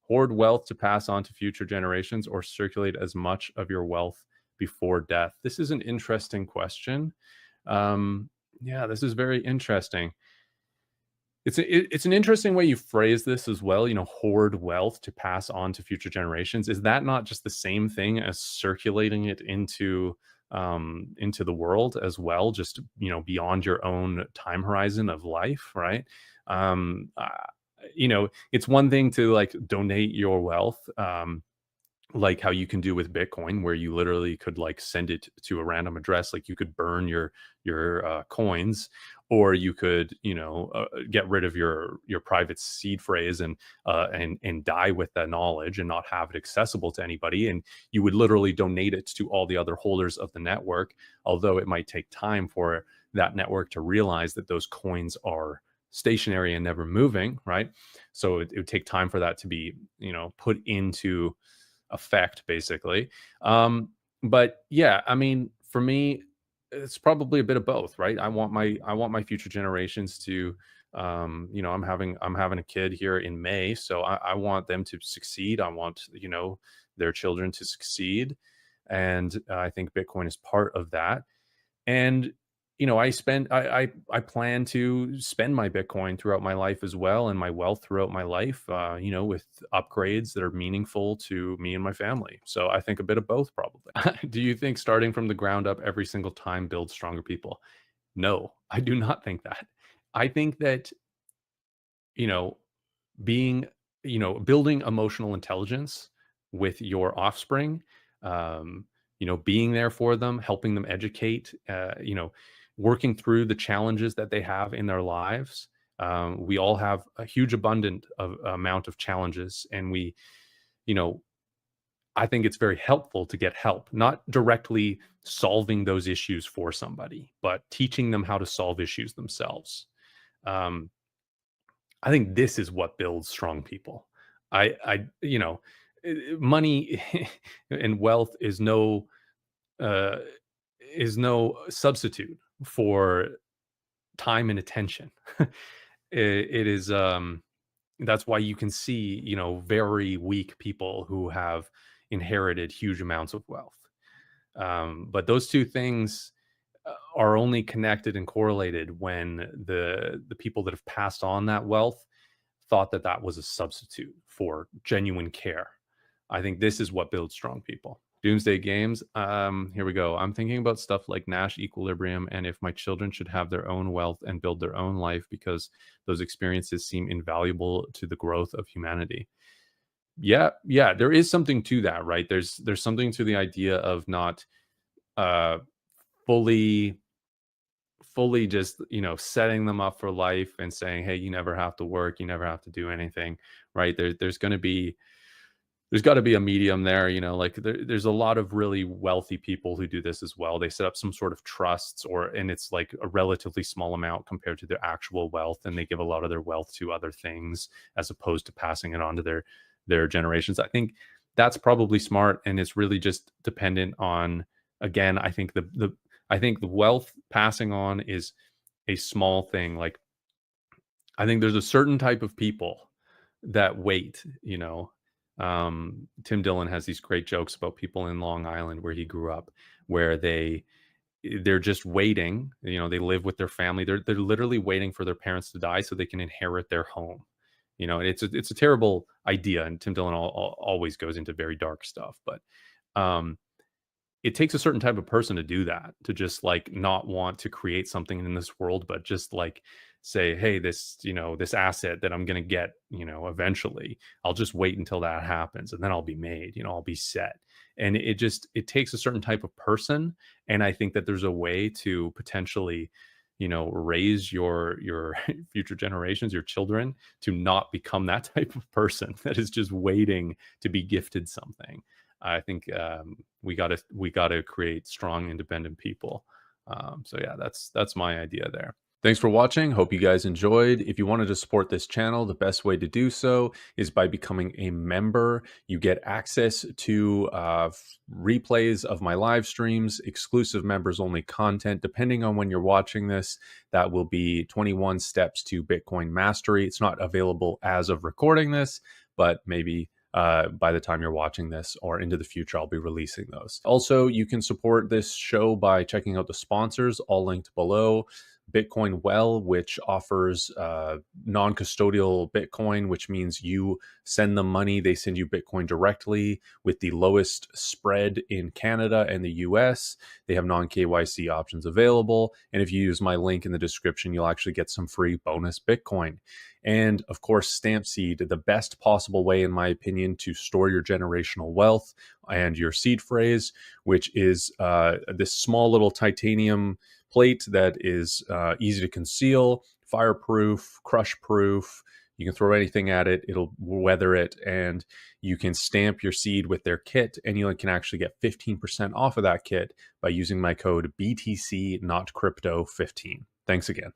Hoard wealth to pass on to future generations, or circulate as much of your wealth before death? This is an interesting question. Yeah, this is very interesting. It's an interesting way you phrase this as well, hoard wealth to pass on to future generations. Is that not just the same thing as circulating it into the world as well, just, beyond your own time horizon of life, right? Um, uh, it's one thing to like donate your wealth, like how you can do with Bitcoin, where you literally could like send it to a random address. Like you could burn your coins, or you could get rid of your private seed phrase and die with that knowledge and not have it accessible to anybody. And you would literally donate it to all the other holders of the network, although it might take time for that network to realize that those coins are stationary and never moving, right? So it would take time for that to be put into effect, basically. But yeah, I mean, for me, it's probably a bit of both, right? I want my future generations to, I'm having a kid here in May, so I want them to succeed. I want their children to succeed, and I think Bitcoin is part of that. And I plan to spend my Bitcoin throughout my life as well, and my wealth throughout my life, with upgrades that are meaningful to me and my family. So I think a bit of both, probably. Do you think starting from the ground up every single time builds stronger people? No, I do not think that. I think that, you know, being, building emotional intelligence with your offspring, being there for them, helping them educate, working through the challenges that they have in their lives. We all have a huge abundant amount of challenges, and you know, I think it's very helpful to get help, not directly solving those issues for somebody, but teaching them how to solve issues themselves. Um, I think this is what builds strong people. Money and wealth uh, is no substitute for time and attention. It is that's why you can see, very weak people who have inherited huge amounts of wealth. But those two things are only connected and correlated when the people that have passed on that wealth thought that that was a substitute for genuine care. I think this is what builds strong people. Doomsday Games. Here we go. I'm thinking about stuff like Nash equilibrium, and if my children should have their own wealth and build their own life, because those experiences seem invaluable to the growth of humanity. Yeah, there is something to that, right? There's something to the idea of not uh fully just setting them up for life and saying, hey, you never have to work, you never have to do anything, right? There's got to be a medium there, like there's a lot of really wealthy people who do this as well. They set up some sort of trusts, and it's like a relatively small amount compared to their actual wealth, and they give a lot of their wealth to other things as opposed to passing it on to their generations. I think that's probably smart, and it's really just dependent on, again, I think the wealth passing on is a small thing. Like, I think there's a certain type of people that wait, Tim Dillon has these great jokes about people in Long Island where he grew up, where they're just waiting, they live with their family. They're literally waiting for their parents to die so they can inherit their home. And it's a terrible idea, and Tim Dillon always goes into very dark stuff, but um it takes a certain type of person to do that, to just like not want to create something in this world, but just like say, hey, this asset that I'm going to get, eventually, I'll just wait until that happens, and then I'll be made, I'll be set. And it takes a certain type of person. And I think that there's a way to potentially, raise your future generations, your children, to not become that type of person that is just waiting to be gifted something. I think we gotta create strong, independent people. So yeah, that's my idea there. Thanks for watching. Hope you guys enjoyed. If you wanted to support this channel, the best way to do so is by becoming a member. You get access to replays of my live streams, exclusive members only content. Depending on when you're watching this, that will be 21 steps to Bitcoin mastery. It's not available as of recording this, but maybe by the time you're watching this, or into the future, I'll be releasing those. Also, you can support this show by checking out the sponsors, all linked below. Bitcoin Well, which offers non-custodial Bitcoin, which means you send them money, they send you Bitcoin directly with the lowest spread in Canada and the US. They have non-KYC options available. And if you use my link in the description, you'll actually get some free bonus Bitcoin. And of course, Stampseed, the best possible way, in my opinion, to store your generational wealth and your seed phrase, which is this small little titanium plate that is easy to conceal, fireproof, crush proof. You can throw anything at it, it'll weather it, and you can stamp your seed with their kit, and you can actually get 15% off of that kit by using my code BTC not crypto 15. Thanks again.